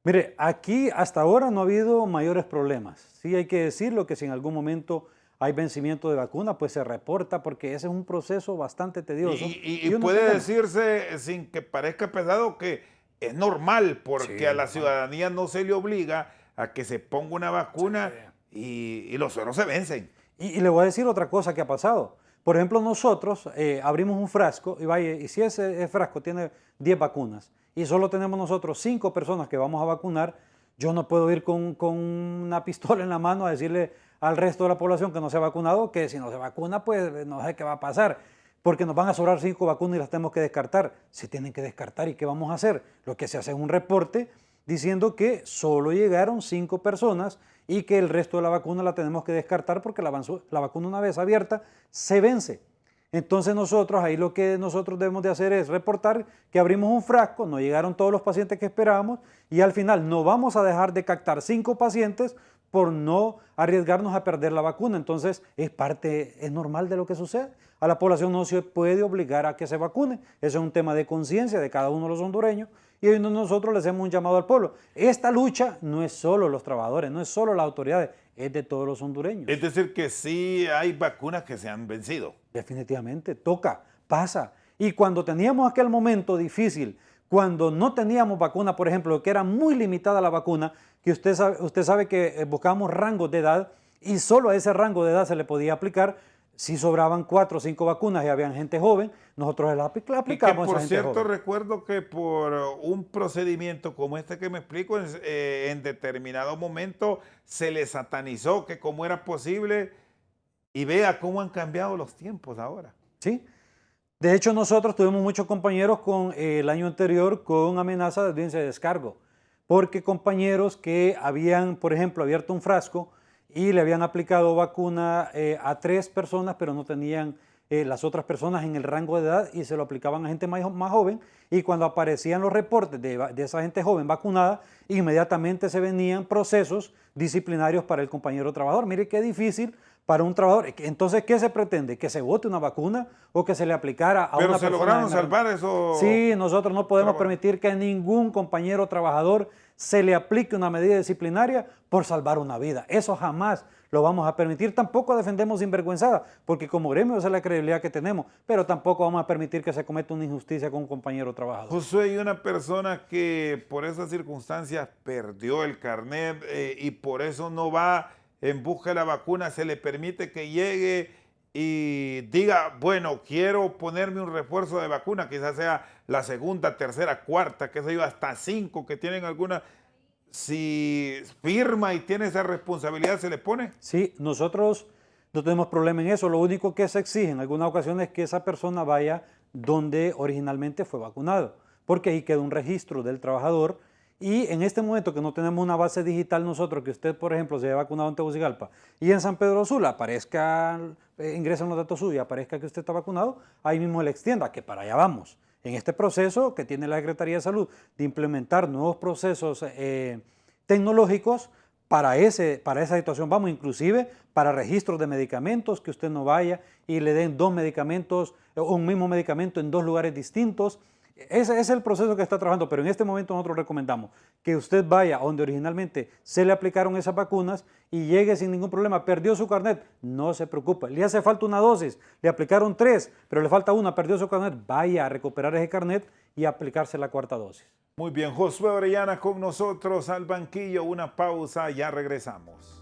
Mire, aquí hasta ahora no ha habido mayores problemas. Sí hay que decirlo que si en algún momento hay vencimiento de vacuna, pues se reporta porque ese es un proceso bastante tedioso. Y puede decirse, sin que parezca pesado, que es normal porque sí, a la ciudadanía no se le obliga a que se ponga una vacuna y los sueros se vencen. Y le voy a decir otra cosa que ha pasado. Por ejemplo, nosotros abrimos un frasco y vaya, y si ese frasco tiene 10 vacunas y solo tenemos nosotros 5 personas que vamos a vacunar, yo no puedo ir con una pistola en la mano a decirle al resto de la población que no se ha vacunado que si no se vacuna, pues no sé qué va a pasar, porque nos van a sobrar 5 vacunas y las tenemos que descartar. Se tienen que descartar, ¿y qué vamos a hacer? Lo que se hace es un reporte diciendo que solo llegaron 5 personas y que el resto de la vacuna la tenemos que descartar porque la vacuna una vez abierta se vence. Entonces nosotros, ahí lo que nosotros debemos de hacer es reportar que abrimos un frasco, no llegaron todos los pacientes que esperábamos y al final no vamos a dejar de captar 5 pacientes por no arriesgarnos a perder la vacuna. Entonces, es normal de lo que sucede. A la población no se puede obligar a que se vacune. Eso es un tema de conciencia de cada uno de los hondureños. Y hoy nosotros le hacemos un llamado al pueblo. Esta lucha no es solo los trabajadores, no es solo las autoridades, es de todos los hondureños. Es decir, que sí hay vacunas que se han vencido. Definitivamente, toca, pasa. Y cuando teníamos aquel momento difícil, cuando no teníamos vacuna, por ejemplo, que era muy limitada la vacuna, que usted sabe que buscábamos rangos de edad y solo a ese rango de edad se le podía aplicar. Si sobraban 4 o 5 vacunas y había gente joven, nosotros la aplicamos y que, a esa por gente cierto, joven. recuerdo que por un procedimiento como este que me explico, en determinado momento se le satanizó que cómo era posible, y vea cómo han cambiado los tiempos ahora. Sí. De hecho, nosotros tuvimos muchos compañeros el año anterior con amenaza de audiencia de descargo, porque compañeros que habían, por ejemplo, abierto un frasco y le habían aplicado vacuna a 3 personas, pero no tenían las otras personas en el rango de edad y se lo aplicaban a gente más joven, y cuando aparecían los reportes de esa gente joven vacunada, inmediatamente se venían procesos disciplinarios para el compañero trabajador. Mire qué difícil para un trabajador. Entonces, ¿qué se pretende? ¿Que se vote una vacuna o que se le aplicara a una persona? Pero se lograron salvar eso. Sí, nosotros no podemos permitir que a ningún compañero trabajador se le aplique una medida disciplinaria por salvar una vida. Eso jamás lo vamos a permitir. Tampoco defendemos sinvergüenzada, porque como gremio esa es la credibilidad que tenemos, pero tampoco vamos a permitir que se cometa una injusticia con un compañero trabajador. Josué, hay una persona que por esas circunstancias perdió el carnet y por eso no va en busca de la vacuna, se le permite que llegue y diga, bueno, quiero ponerme un refuerzo de vacuna, quizás sea la segunda, tercera, cuarta, qué sé yo, hasta 5 que tienen alguna. Si firma y tiene esa responsabilidad, ¿se le pone? Sí, nosotros no tenemos problema en eso. Lo único que se exige en algunas ocasiones es que esa persona vaya donde originalmente fue vacunado, porque ahí queda un registro del trabajador. Y en este momento que no tenemos una base digital nosotros, que usted, por ejemplo, se haya vacunado en Tegucigalpa y en San Pedro Sula aparezca, ingresa en los datos suyos y aparezca que usted está vacunado, ahí mismo le extienda, que para allá vamos. En este proceso que tiene la Secretaría de Salud de implementar nuevos procesos tecnológicos para esa situación, vamos, inclusive para registros de medicamentos, que usted no vaya y le den 2 medicamentos o un mismo medicamento en 2 lugares distintos. Ese es el proceso que está trabajando, pero en este momento nosotros recomendamos que usted vaya donde originalmente se le aplicaron esas vacunas y llegue sin ningún problema. Perdió su carnet, no se preocupe. Le hace falta una dosis, le aplicaron 3, pero le falta una, perdió su carnet. Vaya a recuperar ese carnet y aplicarse la 4ª dosis. Muy bien, Josué Orellana con nosotros al banquillo. Una pausa, ya regresamos.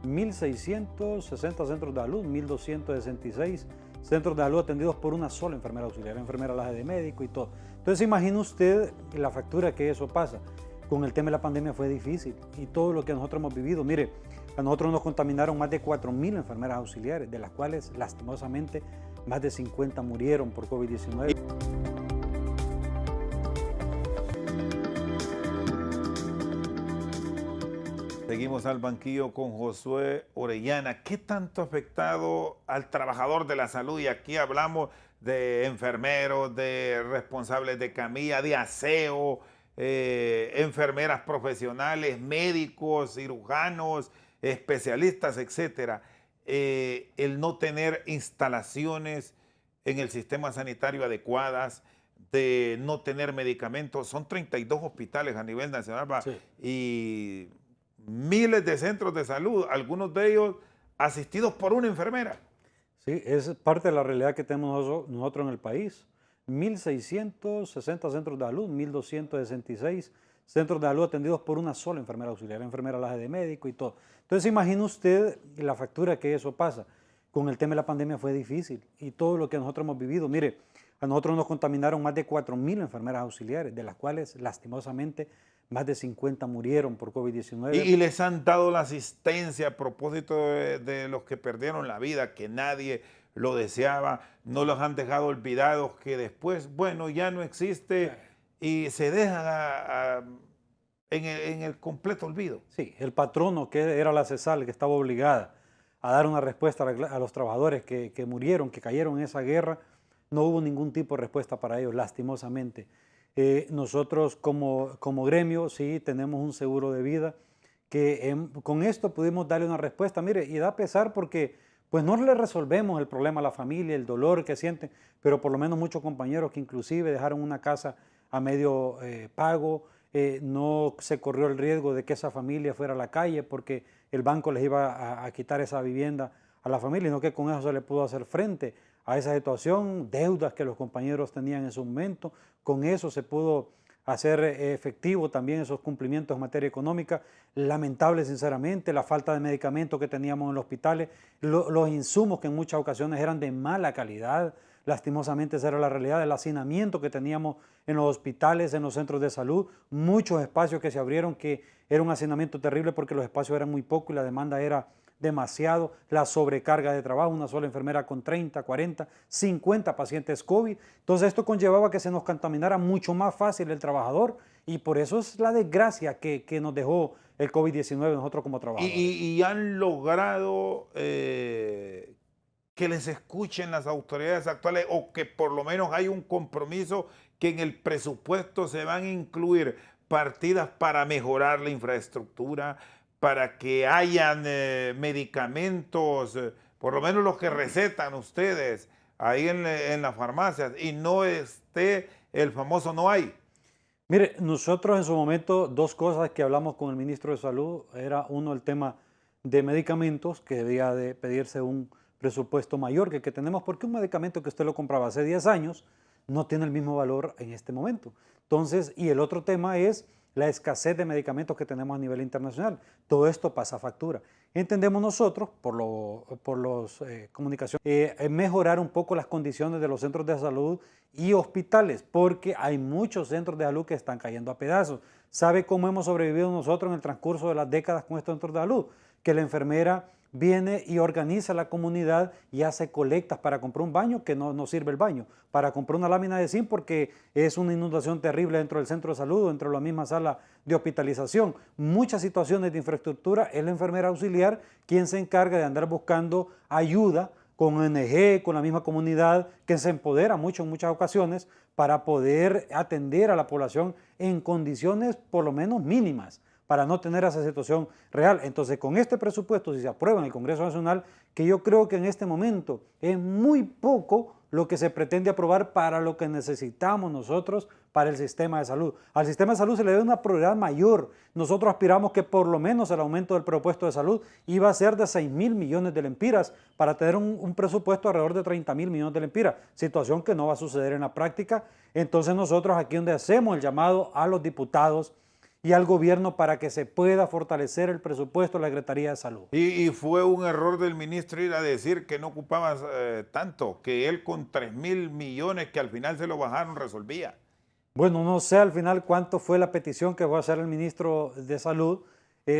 1.660 centros de salud, 1.266 centros de salud atendidos por una sola enfermera auxiliar, enfermera laje de médico y todo. Entonces imagine usted la factura que eso pasa. Con el tema de la pandemia fue difícil y todo lo que nosotros hemos vivido. Mire, a nosotros nos contaminaron más de 4.000 enfermeras auxiliares, de las cuales lastimosamente más de 50 murieron por COVID-19. Seguimos al banquillo con Josué Orellana. ¿Qué tanto ha afectado al trabajador de la salud? Y aquí hablamos de enfermeros, de responsables de camilla, de aseo, enfermeras profesionales, médicos, cirujanos, especialistas, etcétera. El no tener instalaciones en el sistema sanitario adecuadas, de no tener medicamentos. Son 32 hospitales a nivel nacional Sí. y miles de centros de salud, algunos de ellos asistidos por una enfermera. Sí, es parte de la realidad que tenemos nosotros en el país. 1.660 centros de salud, 1.266 centros de salud atendidos por una sola enfermera auxiliar, enfermera laje de médico y todo. Entonces imagine usted la factura que eso pasa. Con el tema de la pandemia fue difícil y todo lo que nosotros hemos vivido. Mire, a nosotros nos contaminaron más de 4.000 enfermeras auxiliares, de las cuales lastimosamente más de 50 murieron por COVID-19. Y les han dado la asistencia a propósito de los que perdieron la vida, que nadie lo deseaba, no los han dejado olvidados, que después, bueno, ya no existe y se deja en el completo olvido. Sí, el patrono, que era la CESAL, que estaba obligada a dar una respuesta a los trabajadores que murieron, que cayeron en esa guerra, no hubo ningún tipo de respuesta para ellos, lastimosamente. Nosotros como gremio sí tenemos un seguro de vida que con esto pudimos darle una respuesta. Mire, y da pesar porque pues no le resolvemos el problema a la familia, el dolor que sienten, pero por lo menos muchos compañeros que inclusive dejaron una casa a medio pago, no se corrió el riesgo de que esa familia fuera a la calle porque el banco les iba a quitar esa vivienda a la familia, sino que con eso se le pudo hacer frente a esa situación, deudas que los compañeros tenían en su momento, con eso se pudo hacer efectivo también esos cumplimientos en materia económica. Lamentable, sinceramente, la falta de medicamentos que teníamos en los hospitales, los insumos que en muchas ocasiones eran de mala calidad. Lastimosamente esa era la realidad, el hacinamiento que teníamos en los hospitales, en los centros de salud, muchos espacios que se abrieron que era un hacinamiento terrible porque los espacios eran muy pocos y la demanda era demasiado, la sobrecarga de trabajo, una sola enfermera con 30, 40, 50 pacientes COVID. Entonces esto conllevaba que se nos contaminara mucho más fácil el trabajador y por eso es la desgracia que nos dejó el COVID-19 nosotros como trabajadores. Y han logrado que les escuchen las autoridades actuales o que por lo menos hay un compromiso que en el presupuesto se van a incluir partidas para mejorar la infraestructura, para que hayan medicamentos, por lo menos los que recetan ustedes ahí en las farmacias y no esté el famoso no hay. Mire, nosotros en su momento, dos cosas que hablamos con el ministro de Salud, era uno el tema de medicamentos, que debía de pedirse un presupuesto mayor que el que tenemos, porque un medicamento que usted lo compraba hace 10 años no tiene el mismo valor en este momento. Entonces, y el otro tema es la escasez de medicamentos que tenemos a nivel internacional. Todo esto pasa factura. Entendemos nosotros, por los comunicaciones, mejorar un poco las condiciones de los centros de salud y hospitales, porque hay muchos centros de salud que están cayendo a pedazos. ¿Sabe cómo hemos sobrevivido nosotros en el transcurso de las décadas con estos centros de salud? Que la enfermera viene y organiza la comunidad y hace colectas para comprar un baño que no sirve el baño, para comprar una lámina de zinc porque es una inundación terrible dentro del centro de salud o dentro de la misma sala de hospitalización. Muchas situaciones de infraestructura, es la enfermera auxiliar quien se encarga de andar buscando ayuda con ONG, con la misma comunidad, que se empodera mucho en muchas ocasiones para poder atender a la población en condiciones por lo menos mínimas, para no tener esa situación real. Entonces, con este presupuesto, si se aprueba en el Congreso Nacional, que yo creo que en este momento es muy poco lo que se pretende aprobar para lo que necesitamos nosotros para el sistema de salud. Al sistema de salud se le debe una prioridad mayor. Nosotros aspiramos que por lo menos el aumento del presupuesto de salud iba a ser de 6.000 millones de lempiras para tener un presupuesto alrededor de 30.000 millones de lempiras, situación que no va a suceder en la práctica. Entonces nosotros aquí donde hacemos el llamado a los diputados y al gobierno para que se pueda fortalecer el presupuesto de la Secretaría de Salud. Y fue un error del ministro ir a decir que no ocupaba tanto, que él con 3.000 millones que al final se lo bajaron resolvía. Bueno, no sé al final cuánto fue la petición que va a hacer el ministro de Salud.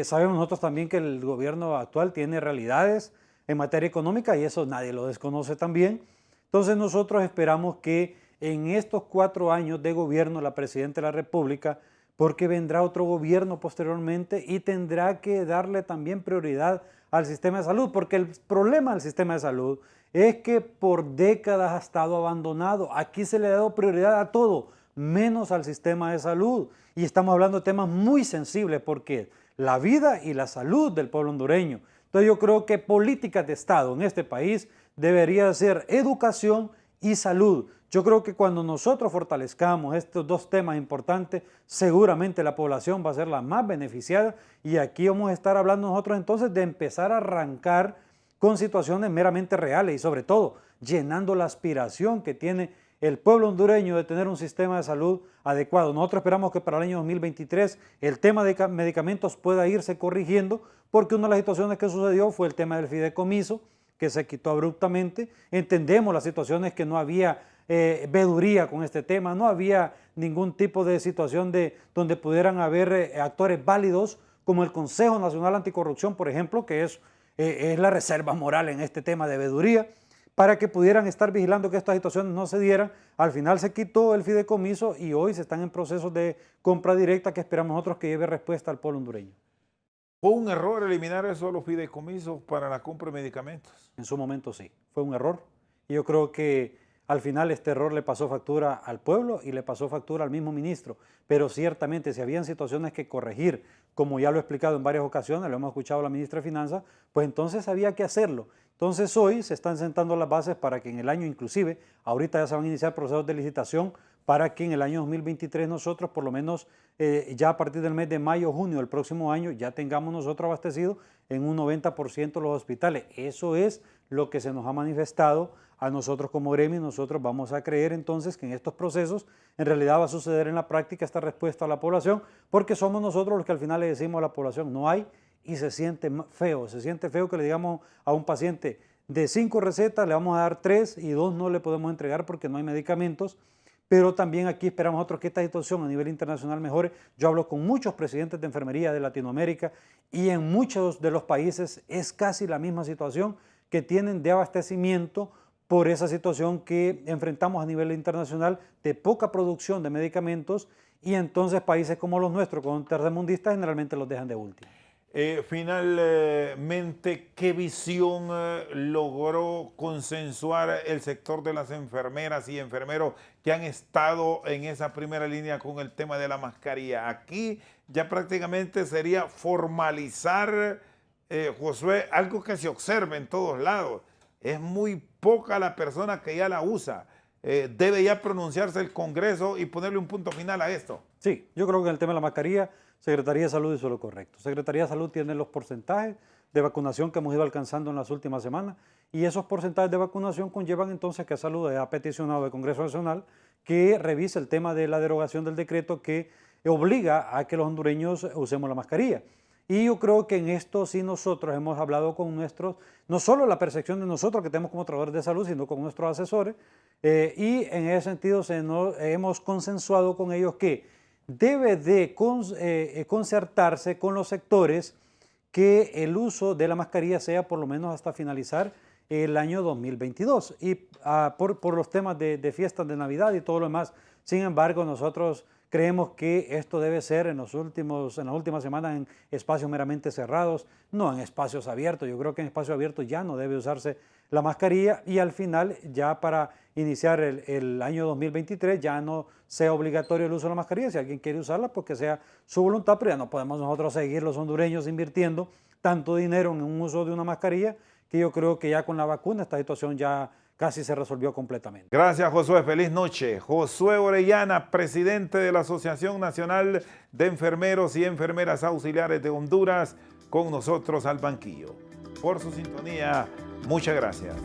Sabemos nosotros también que el gobierno actual tiene realidades en materia económica y eso nadie lo desconoce también. Entonces nosotros esperamos que en estos 4 años de gobierno la Presidenta de la República, porque vendrá otro gobierno posteriormente y tendrá que darle también prioridad al sistema de salud, porque el problema del sistema de salud es que por décadas ha estado abandonado. Aquí se le ha dado prioridad a todo, menos al sistema de salud. Y estamos hablando de temas muy sensibles, porque la vida y la salud del pueblo hondureño. Entonces yo creo que políticas de Estado en este país debería ser educación y salud. Yo creo que cuando nosotros fortalezcamos estos dos temas importantes, seguramente la población va a ser la más beneficiada y aquí vamos a estar hablando nosotros entonces de empezar a arrancar con situaciones meramente reales y sobre todo llenando la aspiración que tiene el pueblo hondureño de tener un sistema de salud adecuado. Nosotros esperamos que para el año 2023 el tema de medicamentos pueda irse corrigiendo porque una de las situaciones que sucedió fue el tema del fideicomiso que se quitó abruptamente. Entendemos las situaciones que no había veeduría con este tema, no había ningún tipo de situación donde pudieran haber actores válidos como el Consejo Nacional Anticorrupción, por ejemplo, que es la reserva moral en este tema de veeduría, para que pudieran estar vigilando que estas situaciones no se dieran. Al final se quitó el fideicomiso y hoy se están en procesos de compra directa que esperamos nosotros que lleve respuesta al pueblo hondureño. ¿Fue un error eliminar eso de los fideicomisos para la compra de medicamentos? En su momento sí, fue un error. Y yo creo que al final este error le pasó factura al pueblo y le pasó factura al mismo ministro, pero ciertamente si habían situaciones que corregir, como ya lo he explicado en varias ocasiones, lo hemos escuchado a la ministra de Finanzas, pues entonces había que hacerlo. Entonces hoy se están sentando las bases para que en el año inclusive, ahorita ya se van a iniciar procesos de licitación para que en el año 2023 nosotros por lo menos ya a partir del mes de mayo o junio del próximo año ya tengamos nosotros abastecidos en un 90% los hospitales. Eso es lo que se nos ha manifestado a nosotros como gremio. Nosotros vamos a creer entonces que en estos procesos en realidad va a suceder en la práctica esta respuesta a la población, porque somos nosotros los que al final le decimos a la población no hay, y se siente feo que le digamos a un paciente de 5 recetas le vamos a dar 3 y 2 no le podemos entregar porque no hay medicamentos. Pero también aquí esperamos nosotros que esta situación a nivel internacional mejore. Yo hablo con muchos presidentes de enfermería de Latinoamérica y en muchos de los países es casi la misma situación que tienen de abastecimiento por esa situación que enfrentamos a nivel internacional de poca producción de medicamentos, y entonces países como los nuestros, con tercermundistas, generalmente los dejan de último. Finalmente, ¿qué visión logró consensuar el sector de las enfermeras y enfermeros que han estado en esa primera línea con el tema de la mascarilla? Aquí ya prácticamente sería formalizar, Josué, algo que se observa en todos lados. Es muy poca la persona que ya la usa. Debe ya pronunciarse el Congreso y ponerle un punto final a esto. Sí, yo creo que en el tema de la mascarilla, Secretaría de Salud hizo lo correcto. Secretaría de Salud tiene los porcentajes de vacunación que hemos ido alcanzando en las últimas semanas, y esos porcentajes de vacunación conllevan entonces que Salud ha peticionado al Congreso Nacional que revise el tema de la derogación del decreto que obliga a que los hondureños usemos la mascarilla. Y yo creo que en esto sí nosotros hemos hablado con nuestros, no solo la percepción de nosotros que tenemos como trabajadores de salud, sino con nuestros asesores, y en ese sentido hemos consensuado con ellos que debe de concertarse con los sectores que el uso de la mascarilla sea por lo menos hasta finalizar el año 2022 y por los temas de fiestas de Navidad y todo lo demás. Sin embargo, nosotros creemos que esto debe ser en las últimas semanas en espacios meramente cerrados, no en espacios abiertos. Yo creo que en espacios abiertos ya no debe usarse la mascarilla, y al final ya para iniciar el año 2023 ya no sea obligatorio el uso de la mascarilla. Si alguien quiere usarla, pues que sea su voluntad, pero ya no podemos nosotros seguir los hondureños invirtiendo tanto dinero en un uso de una mascarilla, que yo creo que ya con la vacuna esta situación ya casi se resolvió completamente. Gracias, Josué. Feliz noche. Josué Orellana, presidente de la Asociación Nacional de Enfermeros y Enfermeras Auxiliares de Honduras, con nosotros al banquillo. Por su sintonía, muchas gracias.